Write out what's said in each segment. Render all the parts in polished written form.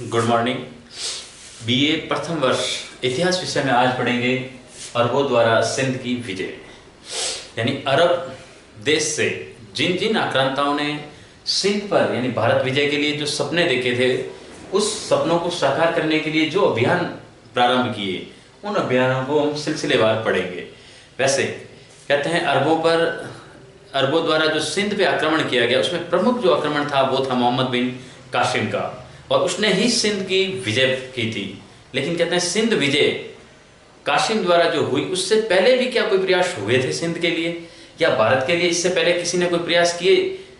Good morning. BA प्रथम वर्ष इतिहास विषय में आज पढ़ेंगे अरबों द्वारा सिंध की विजय। यानी अरब देश से जिन जिन आक्रांताओं ने सिंध पर यानी भारत विजय के लिए जो सपने देखे थे, उस सपनों को साकार करने के लिए जो अभियान प्रारंभ किए, उन अभियानों को हम सिलसिलेवार पढ़ेंगे। वैसे कहते हैं अरबों द्वारा जो सिंध पे आक्रमण किया गया, उसमें प्रमुख जो आक्रमण था वो था मोहम्मद बिन कासिम का, और उसने ही सिंध की विजय की थी। लेकिन कहते हैं सिंध विजय कासिम द्वारा जो हुई, उससे पहले भी क्या कोई प्रयास हुए थे सिंध के लिए या भारत के लिए? इससे पहले किसी ने कोई प्रयास किए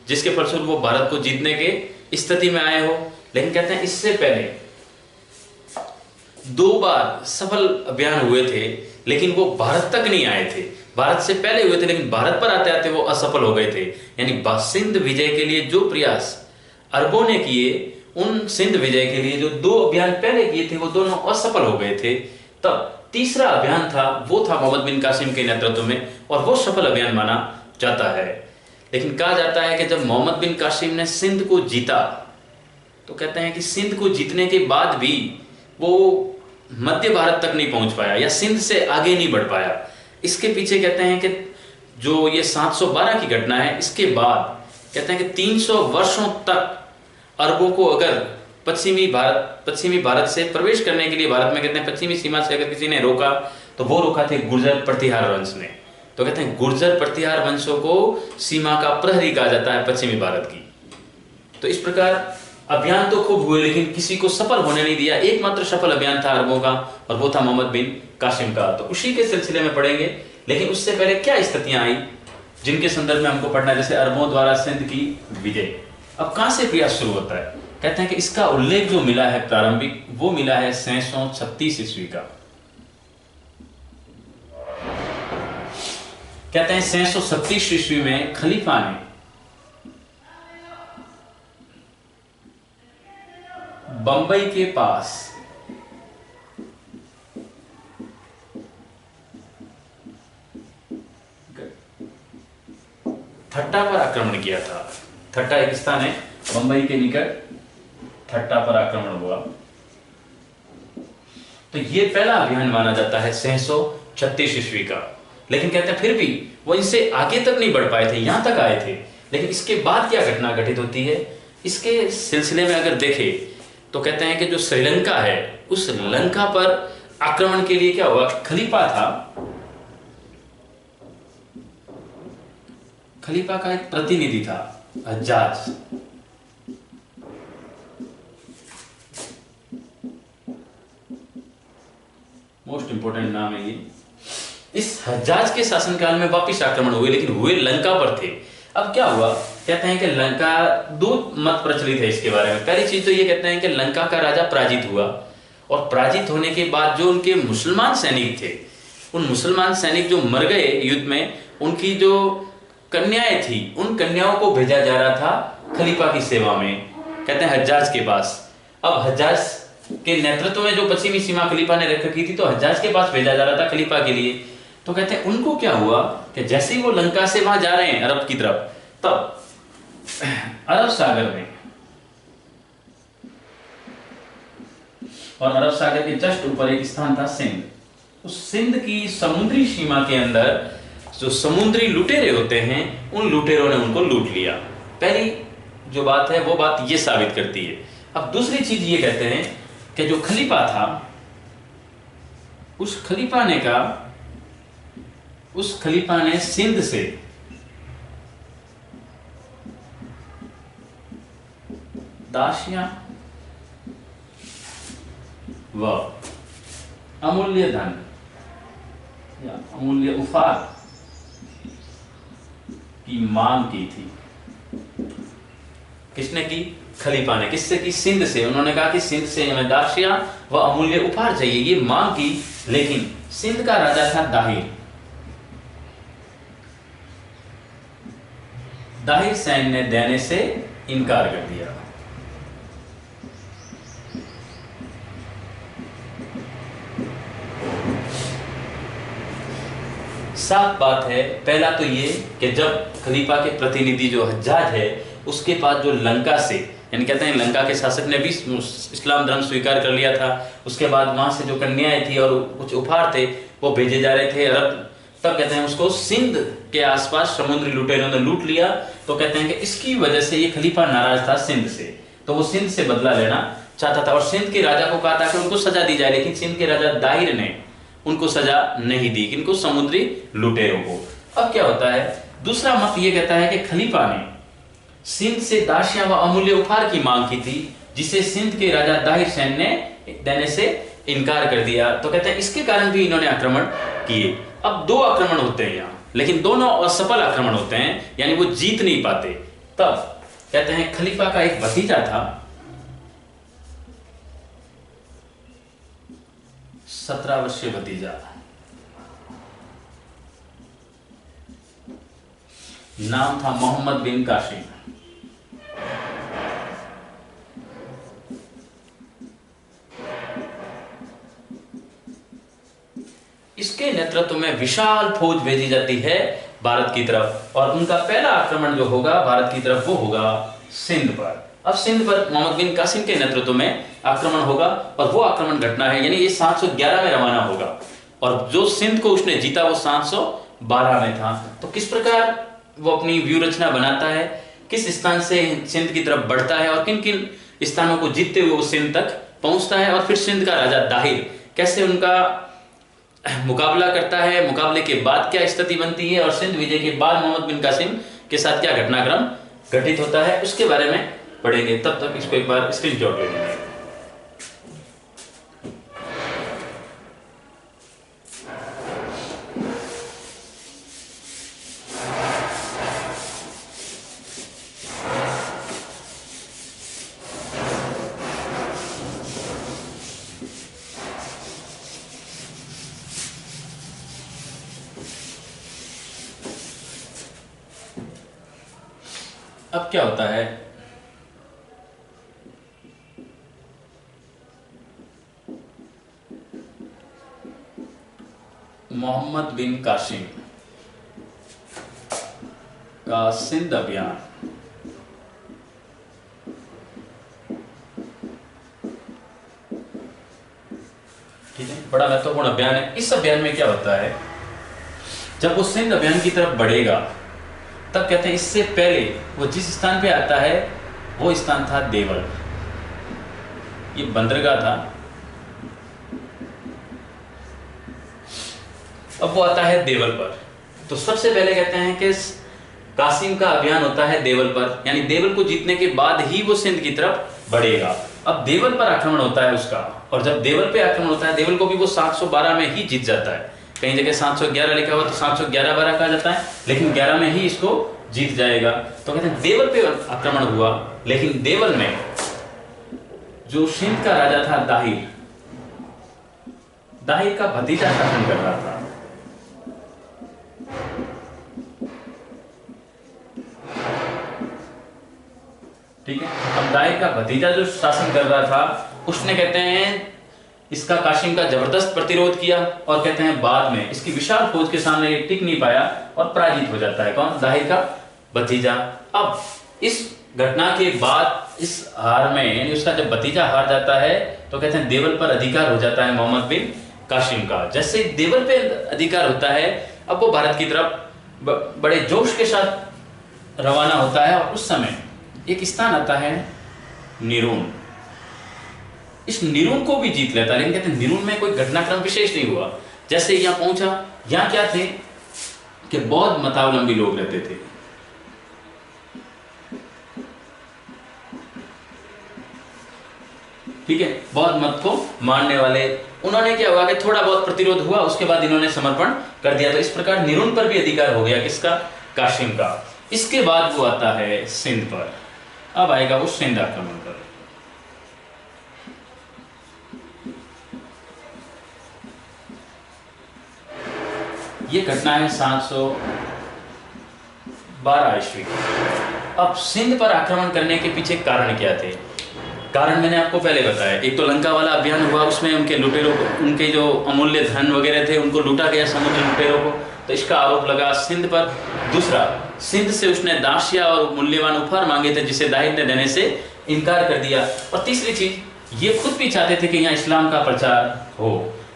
जिसके फलस्वरूप वो भारत को जीतने के स्थिति में आए हो? लेकिन कहते हैं इससे पहले 2 बार सफल अभियान हुए थे, लेकिन वो भारत तक नहीं आए थे। भारत से पहले हुए थे, लेकिन भारत पर आते आते वो असफल हो गए थे। यानी सिंध विजय के लिए जो प्रयास अरबों ने किए, उन सिंध विजय के लिए जो 2 अभियान पहले किए थे, वो दोनों असफल हो गए थे। तब तीसरा अभियान था, वो था मोहम्मद बिन कासिम के नेतृत्व में, और वो सफल अभियान माना जाता है। लेकिन कहा जाता है कि जब मोहम्मद बिन कासिम ने सिंध को जीता, तो कहते हैं कि सिंध को जीतने के बाद भी वो मध्य भारत तक नहीं पहुंच पाया या सिंध से आगे नहीं बढ़ पाया। इसके पीछे कहते हैं कि जो ये 712 की घटना है, इसके बाद कहते हैं कि 300 वर्षों तक अरबों को अगर पश्चिमी भारत से प्रवेश करने के लिए, भारत में कहते हैं पश्चिमी सीमा से अगर किसी ने रोका, तो वो रोका थे गुर्जर प्रतिहार वंश ने। तो कहते हैं गुर्जर प्रतिहार वंशों को सीमा का प्रहरी कहा जाता है पश्चिमी भारत की। तो इस प्रकार अभियान तो खूब हुए, लेकिन किसी को सफल होने नहीं दिया। एकमात्र सफल अभियान था अरबों का, और वो था मोहम्मद बिन कासिम का। तो उसी के सिलसिले में पढ़ेंगे। लेकिन उससे पहले क्या स्थितियां आई जिनके संदर्भ में हमको पढ़ना है, जैसे अरबों द्वारा सिंध की विजय। अब कहां से प्रयास शुरू होता है? कहते हैं कि इसका उल्लेख जो मिला है प्रारंभिक, वो मिला है 636 ईस्वी का। कहते हैं 636 ईस्वी में खलीफा ने बंबई के पास ठट्टा पर आक्रमण किया था। ठट्टा एक स्थान है बंबई के निकट, ठट्टा पर आक्रमण हुआ। तो ये पहला अभियान माना जाता है 636 ईस्वी का। लेकिन कहते हैं फिर भी वो इनसे आगे तक नहीं बढ़ पाए थे, यहां तक आए थे। लेकिन इसके बाद क्या घटना घटित होती है, इसके सिलसिले में अगर देखें तो कहते हैं कि जो श्रीलंका है, उस लंका पर आक्रमण के लिए क्या हुआ, खलीफा था, खलीफा का एक प्रतिनिधि था हज्जाज। मोस्ट इंपोर्टेंट नाम है ये। इस हज्जाज के शासनकाल में वापिस आक्रमण हुए, लेकिन हुए लंका पर थे। अब क्या हुआ, कहते हैं कि लंका, 2 मत प्रचलित है इसके बारे में। पहली चीज तो ये कहते हैं कि लंका का राजा पराजित हुआ, और पराजित होने के बाद जो उनके मुसलमान सैनिक थे, उन मुसलमान सैनिक जो मर गए युद्ध में, उनकी जो कन्याएं थी, उन कन्याओं को भेजा जा रहा था खलीफा की सेवा में, कहते हैं हज्जाज के पास। अब हज्जाज के नेतृत्व में जो पश्चिमी सीमा खलीफा ने रख रखी थी, तो हज्जाज के पास भेजा जा रहा था खलीफा के लिए। तो कहते हैं उनको क्या हुआ कि जैसे ही वो लंका से वहां जा रहे हैं अरब की तरफ, तब अरब सागर में, और अरब सागर के जस्ट ऊपर एक स्थान था सिंध। उस सिंध की समुद्री सीमा के अंदर जो समुद्री लुटेरे होते हैं, उन लुटेरों ने उनको लूट लिया। पहली जो बात है वो बात ये साबित करती है। अब दूसरी चीज ये कहते हैं कि जो खलीफा था, उस खलीफा ने सिंध से दासियां व अमूल्य धन या अमूल्य उपहार की मांग की थी। किसने की? खलीफा ने। किससे की? सिंध से। उन्होंने कहा कि सिंध से हमें दासियां व अमूल्य उपहार चाहिए, ये मांग की। लेकिन सिंध का राजा था दाहिर। दाहिर सैन ने देने से इनकार कर दिया। साफ बात है। पहला तो ये कि जब खलीफा के प्रतिनिधि जो हज्जाज है, उसके पास जो लंका से यानी कहते हैं लंका के शासक ने भी इस्लाम धर्म स्वीकार कर लिया था। उसके बाद वहां से जो कन्याएं थी और कुछ उपहार थे वो भेजे जा रहे थे अरब। तब कहते हैं उसको सिंध के आसपास समुद्री लुटेरों ने लूट लिया। तो कहते हैं कि इसकी वजह से ये खलीफा नाराज था सिंध से, तो वो सिंध से बदला लेना चाहता था और सिंध के राजा को कहा था कि उनको सजा दी जाए, लेकिन सिंध के राजा दाहिर ने उनको सजा नहीं दी, किनको, समुद्री लुटेरों को। अब क्या होता है, दूसरा मत ये कहता है कि खलीफा ने सिंध से दासियां व अमूल्य उपहार की मांग की थी, जिसे सिंध के राजा दाहिर सेन ने देने से इनकार कर दिया। तो कहते हैं इसके कारण भी इन्होंने आक्रमण किए। अब 2 आक्रमण होते हैं यहाँ, लेकिन दोनों असफल आक्रमण होते हैं, यानी वो जीत नहीं पाते। तब कहते हैं खलीफा का एक भतीजा था, 17 वर्षीय भतीजा, नाम था मोहम्मद बिन कासिम। इसके नेतृत्व में विशाल फौज भेजी जाती है भारत की तरफ, और उनका पहला आक्रमण जो होगा भारत की तरफ वो होगा सिंध पर। अब सिंध पर मोहम्मद बिन कासिम के नेतृत्व में आक्रमण होगा, और वो आक्रमण घटना है, यानी ये 711 में रवाना होगा, और जो सिंध को उसने जीता वो 712 में था। तो किस प्रकार वो अपनी व्यू रचना बनाता है, किस स्थान से सिंध की तरफ बढ़ता है और किन किन स्थानों को जीतते हुए वो सिंध तक पहुंचता है, और फिर सिंध का राजा दाहिर कैसे उनका मुकाबला करता है, मुकाबले के बाद क्या स्थिति बनती है, और सिंध विजय के बाद मोहम्मद बिन कासिम के साथ क्या घटनाक्रम घटित होता है, उसके बारे में पढ़ेंगे। तब तक इसको एक बार स्क्रीनशॉट ले लीजिए। अब क्या होता है, मोहम्मद बिन कासिम का सिंध अभियान ठीक है, बड़ा महत्वपूर्ण अभियान है। इस अभियान में क्या होता है, जब वो सिंध अभियान की तरफ बढ़ेगा तब कहते हैं इससे पहले वो जिस स्थान पे आता है वो स्थान था देवल। ये बंदरगाह था। अब वो आता है देवल पर। तो सबसे पहले कहते हैं कि कासिम का अभियान होता है देवल पर, यानी देवल को जीतने के बाद ही वो सिंध की तरफ बढ़ेगा। अब देवल पर आक्रमण होता है उसका, और जब देवल पे आक्रमण होता है, देवल को भी वो 712 में ही जीत जाता है। कहीं जगह 711 लिखा हुआ तो 711 कहा जाता है, लेकिन 11 में ही इसको जीत जाएगा। तो कहते हैं देवल पे आक्रमण हुआ, लेकिन देवल में जो सिंध का राजा था दाहिर, दाहिर का भतीजा शासन कर रहा था। ठीक है, अब दाहिर का भतीजा जो शासन कर रहा था उसने कहते हैं इसका कासिम का जबरदस्त प्रतिरोध किया, और कहते हैं बाद में इसकी विशाल फौज के सामने ये टिक नहीं पाया और पराजित हो जाता है। कौन? दाहिर का भतीजा। अब इस घटना के बाद इस हार में, यानी उसका जब भतीजा हार जाता है तो कहते हैं देवल पर अधिकार हो जाता है मोहम्मद बिन कासिम का। जैसे देवल पे अधिकार होता है, अब वो भारत की तरफ बड़े जोश के साथ रवाना होता है, और उस समय एक स्थान आता है निरून। इस निरून को भी जीत लेता है, लेकिन कहते हैं निरून में कोई घटनाक्रम विशेष नहीं हुआ। जैसे यहाँ पहुंचा, यहाँ क्या थे कि बौद्ध मतावलंबी लोग रहते थे। ठीक है, बौद्ध मत को मानने वाले, उन्होंने क्या हुआ कि थोड़ा बहुत प्रतिरोध हुआ, उसके बाद इन्होंने समर्पण कर दिया। तो इस प्रकार निरून पर भी अधिकार हो गया किसका? कासिम का। इसके बाद वो आता है सिंध पर। अब आएगा वो सिंध आक्रमण पर। ये घटना है 712 ईस्वी की। अब सिंध पर आक्रमण करने के पीछे कारण क्या थे? कारण मैंने आपको पहले बताया। एक तो लंका वाला अभियान हुआ, उसमें उनके लुटेरों को, उनके जो अमूल्य धन वगैरह थे उनको लूटा गया समुद्री लुटेरों को, तो इसका आरोप लगा सिंध पर। दूसरा, सिंध से उसने दासिया और मूल्यवान उपहार मांगे थे जिसे दाहिर ने देने से इनकार कर दिया। और तीसरी चीज, ये खुद भी चाहते थे कि यहाँ इस्लाम का प्रचार हो,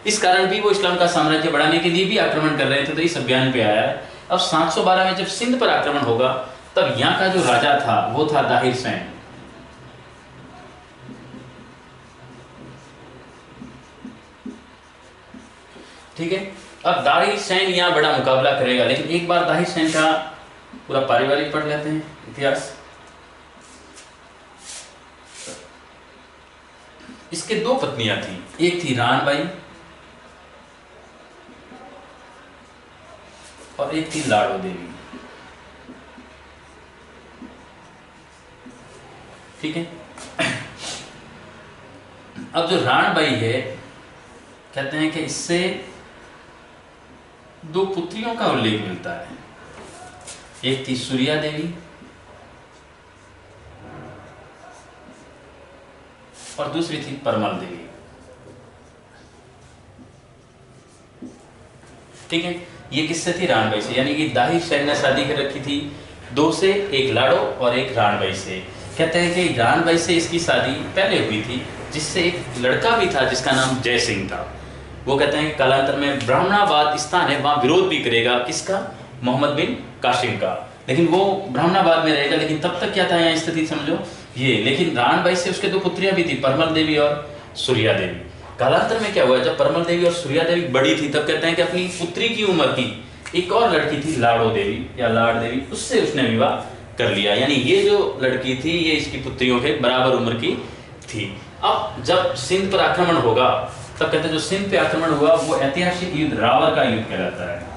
इस कारण भी वो इस्लाम का साम्राज्य बढ़ाने के लिए भी आक्रमण कर रहे थे, तो इस अभियान पे आया है। अब 712 में जब सिंध पर आक्रमण होगा, तब यहाँ का जो राजा था वो था दाहिर सैन। ठीक है, अब दाहिर सैन यहाँ बड़ा मुकाबला करेगा, लेकिन एक बार दाहिर सैन का पूरा पारिवारिक पढ़ लेते हैं इतिहास। इसके दो पत्नियां थी, एक थी रानबाई और एक थी लाडो देवी। ठीक है, अब जो रानबाई है, कहते हैं कि इससे दो पुत्रियों का उल्लेख मिलता है। एक थी सूर्या देवी और दूसरी थी परमल देवी। ठीक है, ये किससे थी? रानबाई से, यानी कि दाहिर सैन ने शादी कर रखी थी दो से, एक लाडो और एक रानबाई से। कहते हैं कि रानबाई से इसकी शादी पहले हुई थी, जिससे एक लड़का भी था जिसका नाम जय सिंह था। वो कहते हैं कि कालांतर में ब्राह्मणाबाद स्थान है, वहां विरोध भी करेगा, किसका? मोहम्मद बिन कासिम का, लेकिन वो ब्राह्मणाबाद में रहेगा। लेकिन तब तक क्या था यहाँ स्थिति समझो ये। लेकिन रानबाई से उसके दो पुत्रियां भी थी, परमल देवी और सूर्या देवी। कालांतर में क्या हुआ, जब परमल देवी और सूर्या देवी बड़ी थी, तब कहते हैं कि अपनी पुत्री की उम्र की एक और लड़की थी लाडो देवी या लाड देवी, उससे उसने विवाह कर लिया। यानी ये जो लड़की थी ये इसकी पुत्रियों के बराबर उम्र की थी। अब जब सिंध पर आक्रमण होगा, तब कहते हैं जो सिंध पे आक्रमण हुआ वो ऐतिहासिक युद्ध रावर का युद्ध कहलाता है।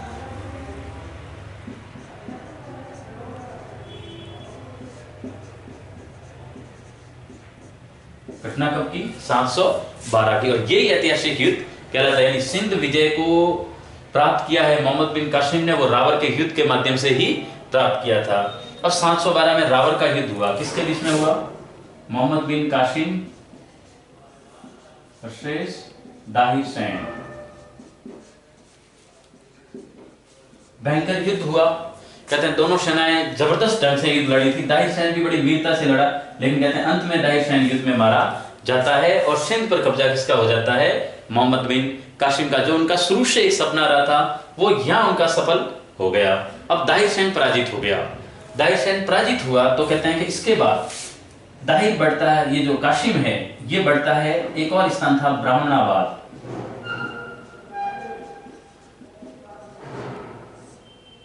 घटना कब की? 712 की, और यही ऐतिहासिक युद्ध कहलाता है। यानी सिंध विजय को प्राप्त किया है मोहम्मद बिन कासिम ने, वो रावर के युद्ध के माध्यम से ही प्राप्त किया था। और 712 में रावर का युद्ध हुआ, किसके बीच में हुआ? मोहम्मद बिन कासिम वर्सेस दाहिर सैन। भयंकर युद्ध हुआ। कहते हैं दोनों सेनाएं जबरदस्त ढंग से युद्ध लड़ी थी। दाहिर सैन भी बड़ी वीरता से लड़ा, लेकिन कहते हैं अंत में दाहिर सैन युद्ध में मारा जाता है और सिंध पर कब्जा किसका हो जाता है? मोहम्मद बिन कासिम का। जो उनका शुरू से एक सपना रहा था वो यहां उनका सफल हो गया। अब दाहिर सैन पराजित हो गया। दाहिर सैन पराजित हुआ तो कहते हैं कि इसके बाद दाहिर बढ़ता है, ये जो कासिम है ये बढ़ता है, एक और स्थान था ब्राह्मणाबाद।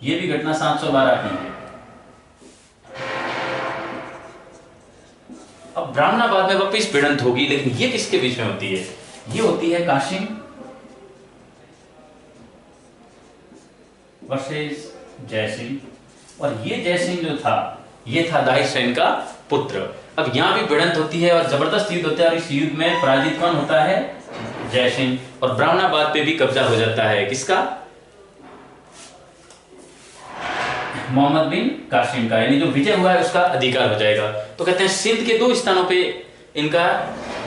ये भी घटना 712 की है। अब ब्राह्मणाबाद में वापिस भिड़ंत होगी, लेकिन ये किसके बीच में होती है? ये होती है कासिम वर्सेस जयसिंह। और ये जयसिंह जो था ये था दाहिर सैन का पुत्र। अब यहां भी भिड़ंत होती है और जबरदस्त युद्ध होता है, और इस युद्ध में पराजित कौन होता है? जयसिंह। और ब्राह्मणाबाद पे भी कब्जा हो जाता है, किसका? मोहम्मद बिन कासिम का। यानी जो विजय हुआ है उसका अधिकार हो जाएगा। तो कहते हैं सिंध के दो स्थानों पे इनका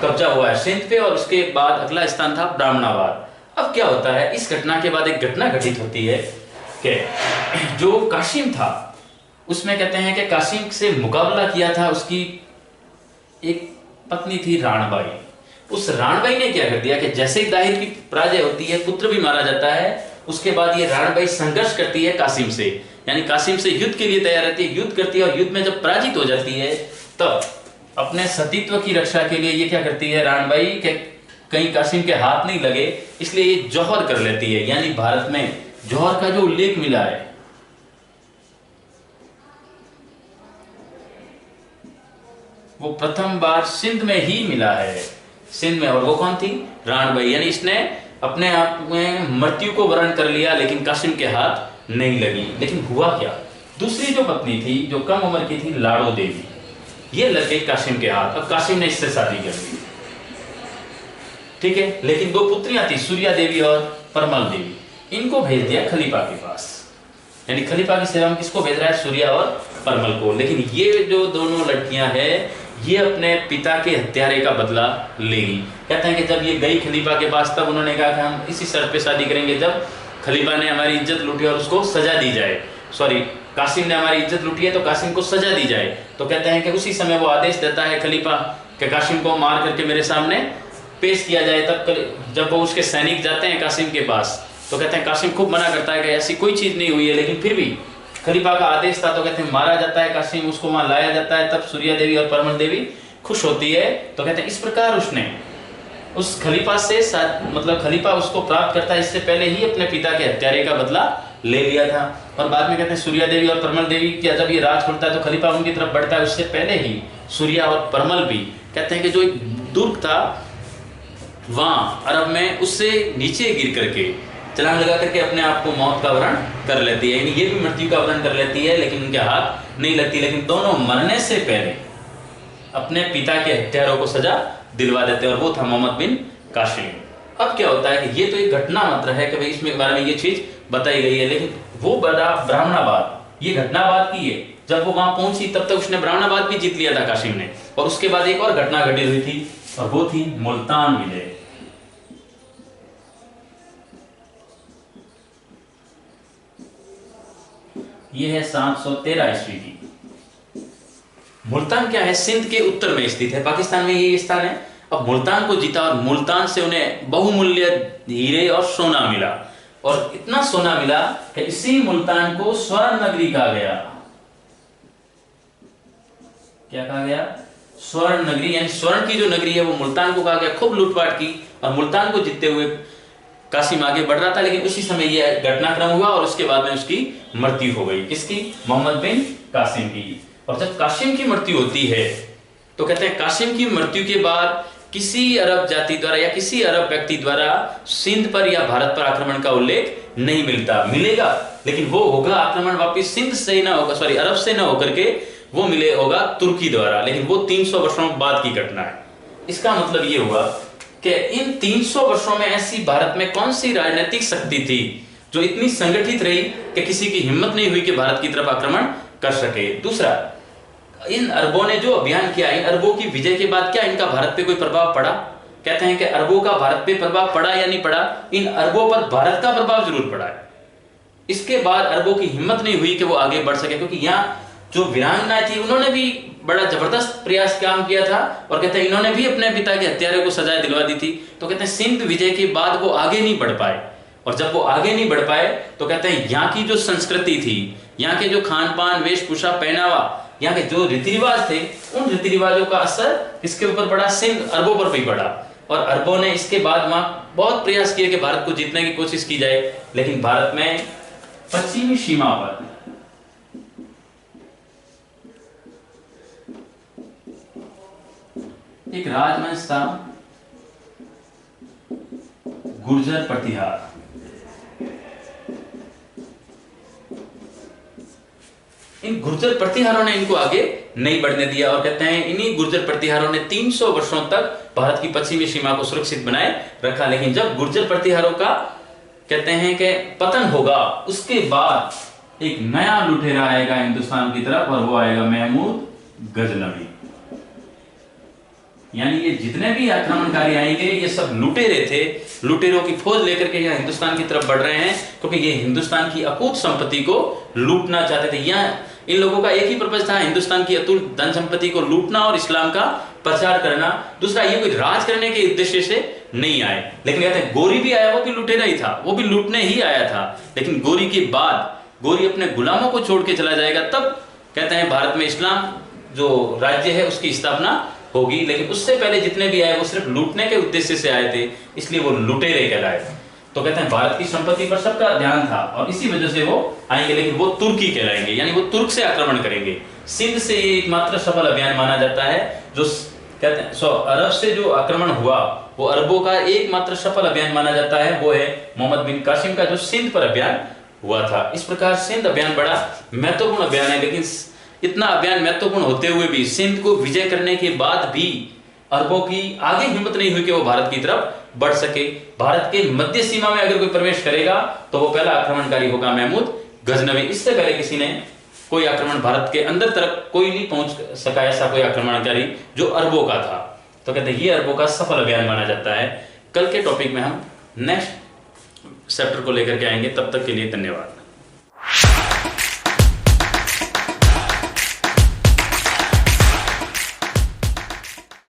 कब्जा हुआ है, सिंध पे, और उसके बाद अगला स्थान था ब्राह्मणाबाद। अब क्या होता है, इस घटना के बाद एक घटना घटित होती है कि जो कासिम था उसमें कहते हैं कि कासिम से मुकाबला किया था उसकी एक पत्नी थी रानबाई। उस रानबाई ने क्या कर दिया कि जैसे ही दाहिर की पराजय होती है, पुत्र भी मारा जाता है, उसके बाद ये रानबाई संघर्ष करती है कासिम से, यानी कासिम से युद्ध के लिए तैयार रहती है, युद्ध करती है, और युद्ध में जब पराजित हो जाती है तब अपने सतीत्व की रक्षा के लिए ये क्या करती है रानबाई के कहीं कासिम के हाथ नहीं लगे, इसलिए ये जौहर कर लेती है। यानी भारत में जौहर का जो उल्लेख मिला है वो प्रथम बार सिंध में ही मिला है, सिंध में। और वो कौन थी? रानबाई। यानी इसने अपने आप में मृत्यु को वरण कर लिया, लेकिन कासिम के हाथ नहीं लगी। लेकिन हुआ क्या, दूसरी जो पत्नी थी जो कम उम्र की थी लाडो देवी, ये लग गई कासिम के हाथ। अब कासिम ने इससे शादी कर ली, ठीक है। लेकिन दो पुत्रियां थी, सूर्या देवी और परमल देवी, इनको भेज दिया खलीफा के पास। यानी खलीफा की सेवा में किसको भेज रहा है? सूर्या और परमल को। लेकिन ये जो दोनों लड़कियां हैं ये अपने पिता के हत्यारे का बदला लेगी। कहते हैं कि जब ये गई खलीफा के पास, तब उन्होंने कहा कि हम इसी शर्त पे शादी करेंगे जब खलीफा ने हमारी इज्जत लूटी और उसको सजा दी जाए, सॉरी कासिम ने हमारी इज्जत लूटी है तो कासिम को सजा दी जाए। तो कहते हैं कि उसी समय वो आदेश देता है खलीफा कि कासिम को मार करके मेरे सामने पेश किया जाए। तब जब वो उसके सैनिक जाते हैं कासिम के पास तो कहते हैं कासिम खूब मना करता है कि ऐसी कोई चीज़ नहीं हुई है, लेकिन फिर भी खलीफा का आदेश था। तो कहते हैं मारा जाता है कासिम, उसको वहाँ लाया जाता है। तब सूर्या देवी और परमल देवी खुश होती है। तो कहते हैं इस प्रकार उसने उस खलीफा से मतलब खलीफा उसको प्राप्त करता है, इससे पहले ही अपने पिता के हत्यारे का बदला ले लिया था। और बाद में कहते हैं सूर्या देवी और परमल देवी का जब ये राज खुलता है तो खलीफा उनकी तरफ बढ़ता है। उससे पहले ही सूर्या और परमल भी कहते हैं कि जो एक दुर्ग था वहाँ अरब में, उससे नीचे गिर करके छलांग लगा करके अपने आप को मौत का वरण कर लेती है। यानी ये भी मृत्यु का वरण कर लेती है, लेकिन उनके हाथ नहीं लगती। लेकिन दोनों मरने से पहले अपने पिता के हत्यारों को सजा दिलवा देते हैं, और वो था मोहम्मद बिन कासिम। अब क्या होता है कि ये तो एक घटना मात्र है कि भाई इसमें बारे में ये चीज बताई गई है, लेकिन वो बड़ा ब्राह्मणाबाद ये घटनाबाद की है। जब वो वहां पहुंची तब तक उसने ब्राह्मणाबाद भी जीत लिया था कासिम ने। और उसके बाद एक और घटना घटी हुई थी, और वो थी मुल्तान विजय। ये है 713 ईस्वी की। मुल्तान क्या है, सिंध के उत्तर में स्थित है, पाकिस्तान में ये स्थान है। अब मुल्तान को जीता और मुल्तान से उन्हें बहुमूल्य हीरे और सोना मिला, और इतना सोना मिला कि इसी मुल्तान को स्वर्ण नगरी कहा गया। क्या कहा गया? स्वर्ण नगरी, यानी स्वर्ण की जो नगरी है वो मुल्तान को कहा गया। खूब लूटपाट की और मुल्तान को जीतते हुए कासिम आगे बढ़ रहा था, लेकिन उसी समय यह घटनाक्रम हुआ और उसके बाद में उसकी मृत्यु हो गई। किसकी? मोहम्मद बिन कासिम की। और जब कासिम की मृत्यु होती है तो कहते हैं कासिम की मृत्यु के बाद किसी अरब जाति द्वारा या किसी अरब व्यक्ति द्वारा सिंध पर या भारत पर आक्रमण का उल्लेख नहीं मिलेगा, लेकिन वो होगा आक्रमण वापिस सिंध से ना होगा, सॉरी अरब से ना होकर के वो मिले होगा तुर्की द्वारा, लेकिन वो 300 वर्षों बाद की घटना है। इसका मतलब ये हुआ कि इन 300 वर्षों में ऐसी भारत में कौन सी राजनीतिक शक्ति थी जो इतनी संगठित रही कि किसी की हिम्मत नहीं हुई कि भारत की तरफ आक्रमण कर सके। दूसरा, इन अरबों ने जो अभियान किया, इन अरबों की विजय के बाद क्या इनका भारत पे कोई प्रभाव पड़ा? कहते हैं कि अरबों का भारत पे प्रभाव पड़ा या नहीं पड़ा? इन अरबों पर भारत का प्रभाव जरूर पड़ा है। इसके बाद अरबों की हिम्मत नहीं हुई कि वो आगे बढ़ सके, क्योंकि यहाँ जो वीरांगनाएं थी उन्होंने भी बड़ा जबरदस्त प्रयास काम किया था, और कहते हैं इन्होंने भी अपने पिता के हत्यारे को सजा दिलवा दी थी। तो कहते हैं सिंध विजय के बाद वो आगे नहीं बढ़ पाए, और जब वो आगे नहीं बढ़ पाए तो कहते हैं यहाँ की जो संस्कृति थी, यहाँ के जो खान पान, वेशभूषा, पहनावा, यहाँ के जो रीति रिवाज थे, उन रीति रिवाजों का असर किसके ऊपर पड़ा? सिंध अरबों पर भी पड़ा। और अरबों ने इसके बाद वहां बहुत प्रयास किए कि भारत को जीतने की कोशिश की जाए, लेकिन भारत में पश्चिमी सीमा पर एक राजवंश था, गुर्जर प्रतिहार। इन गुर्जर प्रतिहारों ने इनको आगे नहीं बढ़ने दिया, और कहते हैं इन्हीं गुर्जर प्रतिहारों ने 300 वर्षों तक भारत की पश्चिमी सीमा को सुरक्षित बनाए रखा। लेकिन जब गुर्जर प्रतिहारों का कहते हैं कि पतन होगा, उसके बाद एक नया लुटेरा आएगा हिंदुस्तान की तरफ, और वो आएगा महमूद गजनवी। यानी ये जितने भी आक्रमणकारी आएंगे ये सब लुटेरे थे, लुटेरों की फौज लेकर के यहाँ हिंदुस्तान की तरफ बढ़ रहे हैं, क्योंकि ये हिंदुस्तान की अकूत संपत्ति को लूटना चाहते थे। यहाँ इन लोगों का एक ही पर्पज था, हिंदुस्तान की अतुल धन संपत्ति को लूटना और इस्लाम का प्रचार करना। दूसरा, ये कोई राज करने के उद्देश्य से नहीं आए। लेकिन कहते हैं गोरी भी आया, वो भी लुटेरा ही था, वो भी लूटने ही आया था। लेकिन गोरी के बाद गोरी अपने गुलामों को छोड़ के चला जाएगा, तब कहते हैं भारत में इस्लाम जो राज्य है उसकी स्थापना होगी। लेकिन उससे पहले जितने भी आए वो सिर्फ लूटने के उद्देश्य से आए थे, इसलिए वो लुटेरे कहलाए। तो कहते हैं भारत की संपत्ति पर सबका ध्यान था और इसी वजह से वो आएंगे, लेकिन वो तुर्की कहलाएंगे, यानी वो तुर्क से आक्रमण करेंगे। सिंध से ये एकमात्र सफल अभियान माना जाता है जो कहते हैं अरब से जो आक्रमण हुआ वो अरबों का एकमात्र सफल अभियान माना जाता है, वो है मोहम्मद बिन कासिम का जो सिंध पर अभियान हुआ था। इस प्रकार सिंध अभियान बड़ा महत्वपूर्ण अभियान है, लेकिन इतना अभियान महत्वपूर्ण होते हुए भी सिंध को विजय करने के बाद भी अरबों की आगे हिम्मत नहीं हुई कि वो भारत की तरफ बढ़ सके। भारत के मध्य सीमा में अगर कोई प्रवेश करेगा तो वो पहला आक्रमणकारी होगा महमूद गजनवी। इससे पहले किसी ने कोई आक्रमण भारत के अंदर तरफ कोई नहीं पहुंच सका, ऐसा कोई आक्रमणकारी जो अरबों का था। तो कहते हैं ये अरबों का सफल अभियान माना जाता है। कल के टॉपिक में हम नेक्स्ट चैप्टर को लेकर के आएंगे, तब तक के लिए धन्यवाद।